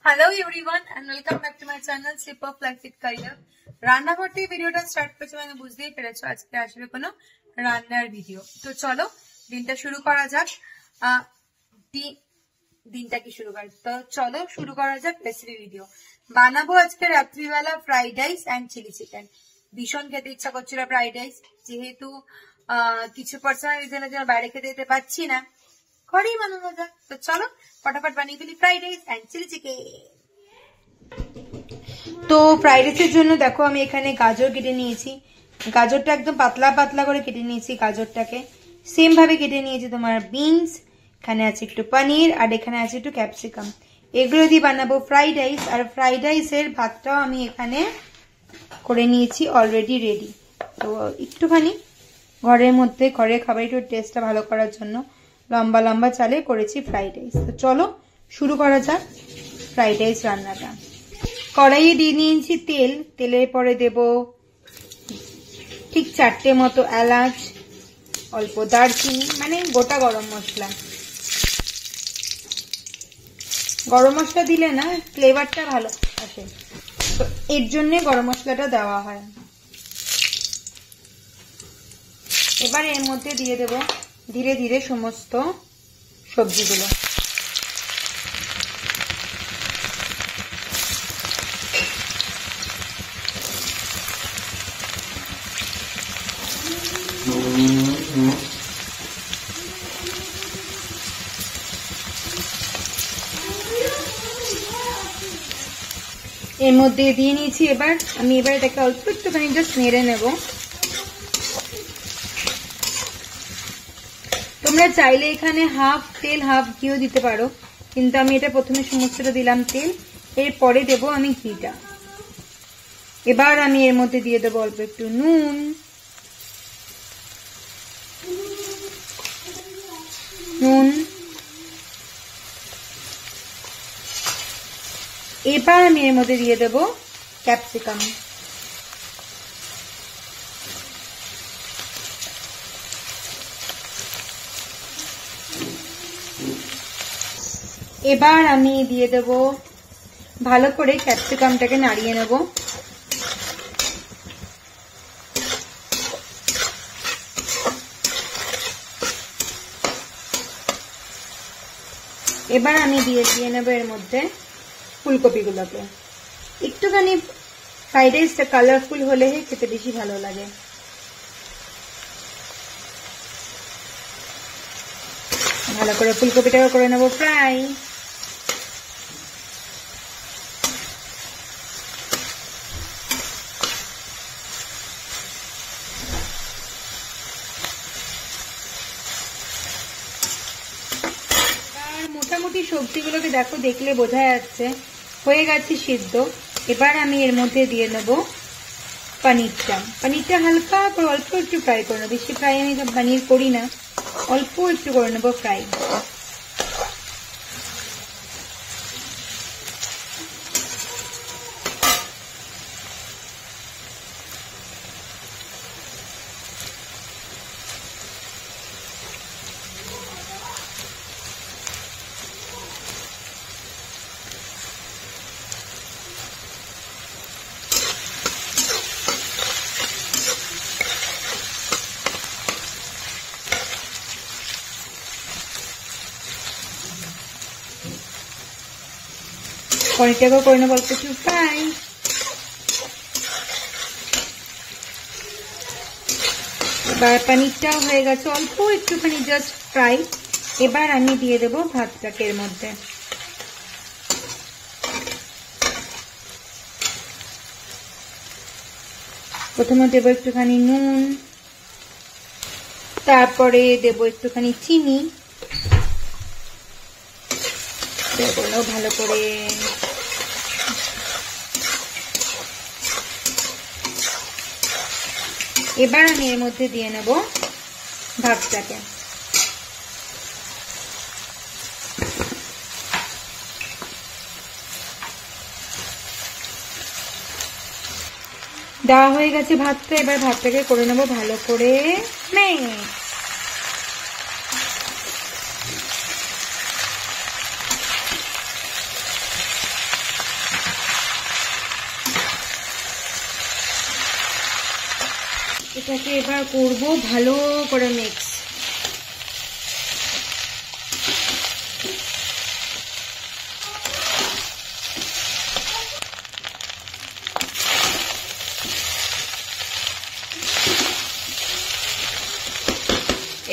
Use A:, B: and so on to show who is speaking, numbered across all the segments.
A: Hello everyone and welcome back to my channel Shape of Life with Kaiya. রান্নাঘর থেকে ভিডিওটা start করেছি মানে বুঝতেই পেরেছো আজকে আসবে কোনো রান্নার ভিডিও। তো চলো দিনটা শুরু করা যাক। দিনটা কি শুরু করা, তো চলো শুরু করা যাক রেসিপি ভিডিও। বানাবো আজকে রাত্রিবেলা fried rice and chilli chicken. ভীষণ খেতে ইচ্ছা করছিল ফ্রাইড রাইস, যেহেতু কিছু পার্সোনাল রিজনের জন্য বাইরে খেতে যেতে পারছি না, ঘরেই বানানো যাক। তো চলো ফটাফট বানিয়ে ফেলি fried rice and chilli chicken. তো ফ্রাইড রাইসের জন্য দেখো আমি এখানে গাজর কেটে নিয়েছি। গাজরটা একদম পাতলা পাতলা করে কেটে নিয়েছি। গাজরটাকে সেম ভাবে কেটে নিয়েছি তোমার বিনস, এখানে আছে একটু পনির আর এখানে আছে একটু ক্যাপসিকাম। এগুলো দিয়ে বানাবো ফ্রাইড রাইস। আর ফ্রাইড রাইসের ভাতটাও আমি এখানে করে নিয়েছি অলরেডি রেডি। তো একটুখানি ঘরের মধ্যে ঘরের খাবার একটু টেস্টটা ভালো করার জন্য লম্বা লম্বা চালে করেছি ফ্রাইড রাইস। তো চলো শুরু করা যাক ফ্রাইড রাইস রান্নাটা। কড়াইয়ে দিয়ে নিয়েছি তেল, তেলের পরে দেব ঠিক 4টে মতো এলাচ, অল্প দারচিনি মানে গোটা গরম মশলা। গরম মশলা দিলে না ফ্লেভারটা ভালো আসে, তো এর জন্য গরম মশলাটা দেওয়া হয়। এবার এর মধ্যে দিয়ে দেব ধীরে ধীরে সমস্ত সবজিগুলো। এর মধ্যে দিয়ে নিয়েছি। এবার এটাকে অল্প একটুখানি জাস্ট নেড়ে নেব। তোমরা চাইলে এখানে হাফ তেল হাফ ঘিও দিতে পারো, কিন্তু আমি এটা প্রথমে সমস্তটা দিলাম তেল, এরপরে দেব আমি ঘিটা। এবার আমি এর মধ্যে দিয়ে দেবো অল্প একটু নুন, এবার আমি এর মধ্যে দিয়ে দেব ক্যাপসিকাম। এবার আমি দিয়ে দেব ভালো করে ক্যাপসিকামটাকে নাড়িয়ে নেব। এবার আমি দিয়ে নেব এর মধ্যে ফুলকপিগুলোকে। একটুখানি ফ্রাইড রাইসটা কালারফুল হলে খেতে বেশি ভালো লাগে। ভালো করে ফুলকপিটাকে করে নেব ফ্রাই। মোটামুটি সবজিগুলোকে দেখো, দেখলে বোঝা যাচ্ছে হয়ে গেছে সিদ্ধ। এবার আমি এর মধ্যে দিয়ে নেব পনিরটা হালকা করে অল্প একটু ফ্রাই করে নেব। বেশি ফ্রাই আমি পনির করি না, অল্প একটু করে নেব ফ্রাই। পনিরটাকেও করে নেব অল্প একটু ফ্রাই। এবার পনিরটাও হয়ে গেছে অল্প একটুখানি জাস্ট ফ্রাই। এবার আমি দিয়ে দেব ভাতটাকে এর মধ্যে। প্রথমে দেব একটুখানি নুন, তারপরে দেব একটুখানি চিনি, ভালো করে এবার আমি এর মধ্যে দিয়ে নেব ভাতটাকে। দেওয়া হয়ে গেছে ভাতটা। এবার ভাতটাকে করে নেব ভালো করে ম্যাশ। এটাকে এবার করব ভালো করে মিক্স।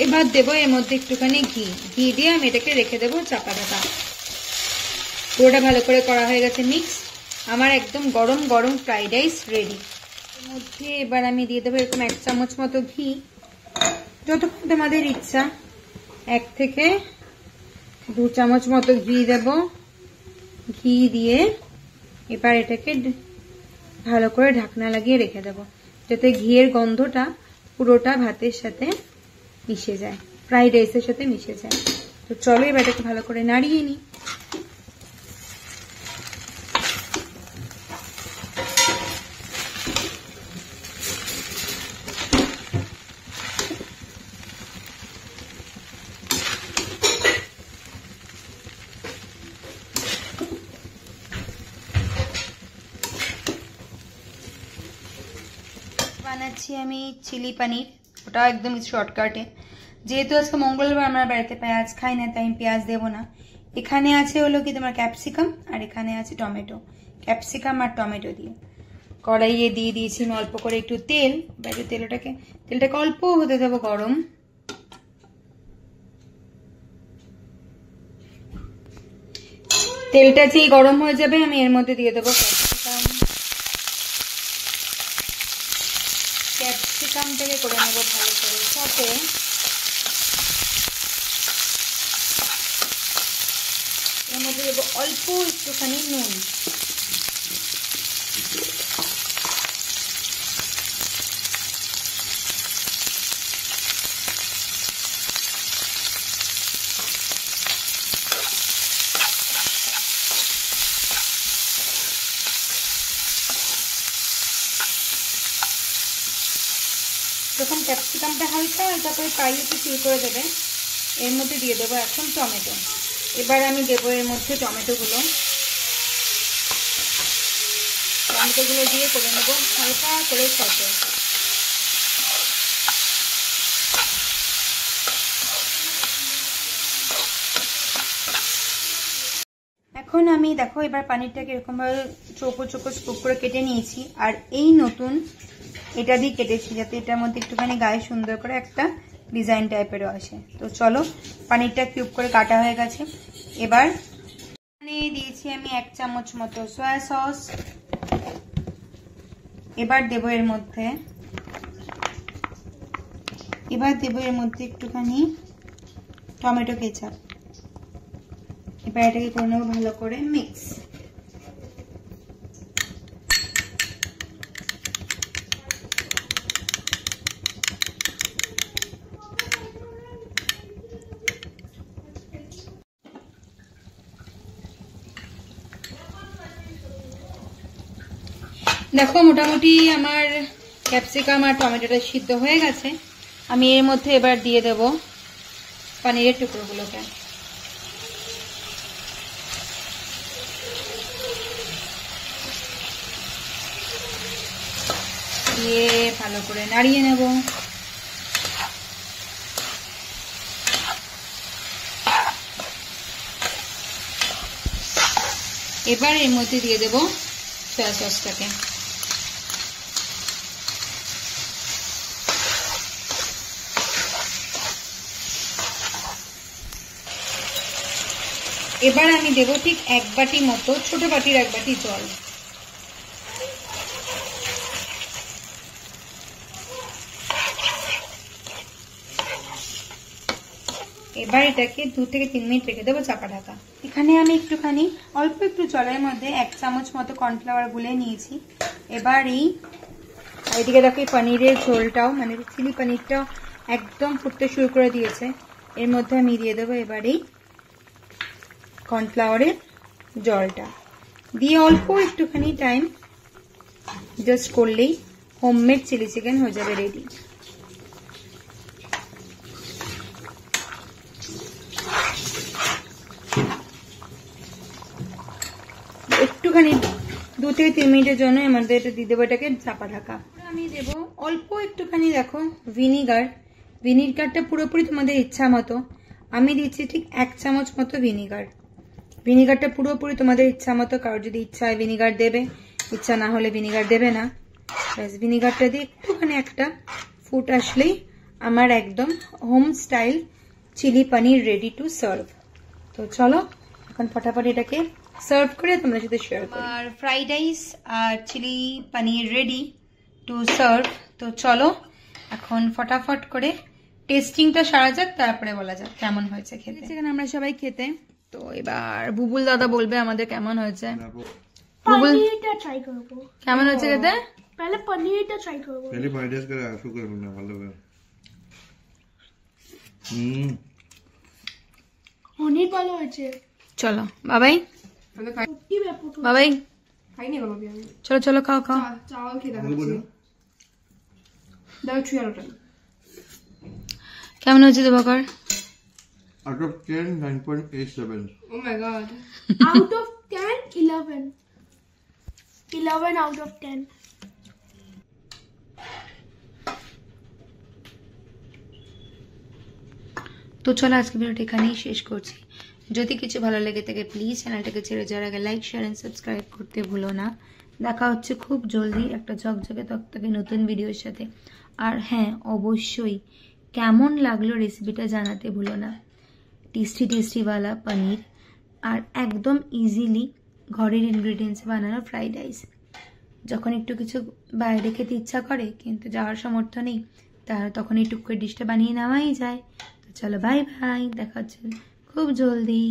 A: এবার দেবো এর মধ্যে একটুখানি ঘি। ঘি দিয়ে আমি এটাকে রেখে দেবো চাপা ঢাকা। পুরোটা ভালো করে করা হয়ে গেছে মিক্স। আমার একদম গরম গরম ফ্রাইড রাইস রেডি। এর মধ্যে এবার আমি দিয়ে দেবো এরকম 1 চামচ মতো ঘি, যতক্ষণ তোমাদের ইচ্ছা। 1 থেকে 2 চামচ মতো ঘি দেব। ঘি দিয়ে এবার এটাকে ভালো করে ঢাকনা লাগিয়ে রেখে দেবো, যাতে ঘিয়ের গন্ধটা পুরোটা ভাতের সাথে মিশে যায়, ফ্রাইড রাইসের সাথে মিশে যায়। তো চলো এবার এটাকে ভালো করে নাড়িয়ে নিই। বানাচ্ছি আমি চিলি পনির, ওটা একদম শর্টকাটে। যেহেতু আজকে মঙ্গলবার আমরা বাড়িতে পেঁয়াজ খাই না, তাই পেঁয়াজ দেবো না। এখানে আছে হলো কি তোমার ক্যাপসিকাম, আর এখানে আছে টমেটো। ক্যাপসিকাম আর টমেটো দিয়ে কড়াইয়ে দিয়ে দিয়েছি আমি অল্প করে একটু তেল। বাইরে তেলটাকে অল্প হতে দেবো গরম। তেলটা যেই গরম হয়ে যাবে আমি এর মধ্যে দিয়ে দেবো ক্যাপসিকামটাকে করে নেবো ভালো করে সাথে। এর মধ্যে দেবো অল্প একটুখানি নুন। যখন ক্যাপসিকামটা হালকা করে কাইতে শুরু করে দেবে, এর মধ্যে দিয়ে দেবো এখন টমেটো। এবার আমি দেবো এর মধ্যে টমেটোগুলো দিয়ে করে নেবো হালকা করে সতে। এখন আমি দেখো এবার পানিরটাকে এরকম ভাবে চৌকো স্কুপ করে কেটে নিয়েছি। আর এই নতুন এটা দিয়ে কেটেছি, যাতে এটার মধ্যে একটুখানি গায়ে সুন্দর করে একটা ডিজাইন টাইপেরও আসে। তো চলো, পানিরটা কিউব করে কাটা হয়ে গেছে। এবার দিয়েছি আমি 1 চামচ মতো সয়া সস। এবার দেবো এর মধ্যে একটুখানি টমেটো কেচাপ। এবার এটাকে করে নেবো ভালো করে মিক্স। দেখো মোটামুটি আমার ক্যাপসিকাম আর টমেটোটা সিদ্ধ হয়ে গেছে। আমি এর মধ্যে এবার দিয়ে দেব পনিরের টুকরোগুলোকে। দিয়ে ভালো করে নাড়িয়ে নেব। এবার এর মধ্যে দিয়ে দেব সয়া সসটাকে। এবার আমি দেব ঠিক 1 বাটি মতো, ছোট বাটির 1 বাটি জল। এবার এটাকে 2 থেকে 3 মিনিট রেখে দেবো চাপা ঢাকা। এখানে আমি একটুখানি অল্প একটু জলের মধ্যে 1 চামচ মতো কর্নফ্লাওয়ার গুলে নিয়েছি। এবার এইদিকে দেখো পনিরের ঝোলটাও, মানে চিলি পনিরটাও একদম ফুটতে শুরু করে দিয়েছে। এর মধ্যে আমি দিয়ে দেবো এবার এই কর্নফ্লাওয়ারের জলটা দিয়ে অল্প একটুখানি টাইম জাস্ট করলেই হোমমেড চিলি চিকেন হয়ে যাবে রেডি। একটুখানি 2 থেকে 3 মিনিটের জন্য এর মধ্যে এটা দিয়ে দেবো, এটাকে চাপা ঢাকা। আমি দেব অল্প একটুখানি দেখো ভিনিগার। ভিনিগারটা পুরোপুরি তোমাদের ইচ্ছা মতো, আমি দিচ্ছি ঠিক 1 চামচ মতো ভিনিগার। ভিনিগারটা পুরোপুরি তোমাদের ইচ্ছা মতো, কারোর যদি ইচ্ছা হয় ভিনিগার দেবে, ইচ্ছা না হলে ভিনিগার দেবে না। ব্যাস ভিনিগারটা দিয়ে একটুখানি একটা ফুট আসলেই আমার একদম home style chilli paneer ready to serve. তো চলো এখন ফটাফট এটাকে সার্ভ করে তোমরা সাথে শেয়ার করি। আর ফ্রাইড রাইস আর chilli paneer ready to serve. তো চলো এখন ফটাফট করে টেস্টিংটা সারা যাক, তারপরে বলা যাক কেমন হয়েছে খেতে। এখানে আমরা সবাই খেতে, তো এবার বুবুল দাদা বলবে আমাদের কেমন হয়েছে।
B: পনিরটা ট্রাই করব।
A: কেমন হয়েছে খেতে?
B: पहले पनीरটা ট্রাই করব।
C: पहले फ्राइड राइस করে শুরু করব না, ভালো হবে।
B: পনির ভালো হয়েছে।
A: চলো বাবাই,
B: কি ব্যাপার?
A: বাবাই
B: খাইনি বাবা আমি।
A: চলো চলো খাও খাও।
B: চাওয়াল খেয়ে দেখাচ্ছি। দাও ছুঁয়াটা।
A: কেমন হয়েছে দেবাকর?
C: Out of 10, 9.87.
B: Oh my god. Out of 10, 11. 11 out of 10.
A: তো চলো আজকে ভিডিওটা এখানেই শেষ করছি। যদি কিছু ভালো লেগে থাকে প্লিজ চ্যানেলটাকে ছেড়ে যাওয়ার আগে লাইক শেয়ার এন্ড সাবস্ক্রাইব করতে ভুলো না। দেখা হচ্ছে খুব জলদি একটা ঝকঝকে তকতকে নতুন ভিডিওর সাথে। আর হ্যাঁ, অবশ্যই কেমন লাগলো রেসিপিটা জানাতে ভুলো না। টেস্টিওয়ালা পনির আর একদম ইজিলি ঘরের ইনগ্রিডিয়েন্টসে বানানো ফ্রাইড রাইস। যখন একটু কিছু বাইরে খেতে ইচ্ছা করে কিন্তু যাওয়ার সামর্থ্য নেই, তখন এই টুক করে ডিশটা বানিয়ে নেওয়াই যায়। তো চলো বাই বাই, দেখা হচ্ছে খুব জলদি।